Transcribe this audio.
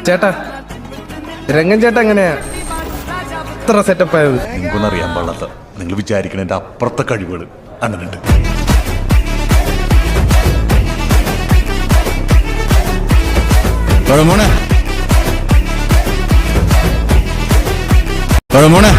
ചേട്ടാ രംഗൻ ചേട്ടാ എങ്ങനെയാ ഇത്ര സെറ്റപ്പ് ആയത്? നിങ്ങൾക്കൊന്നും അറിയാൻ പാടില്ലാത്ത നിങ്ങൾ വിചാരിക്കണതിന്റെ അപ്പുറത്തെ കഴിവുകൾ അങ്ങനെ ഉണ്ട്. മോനെ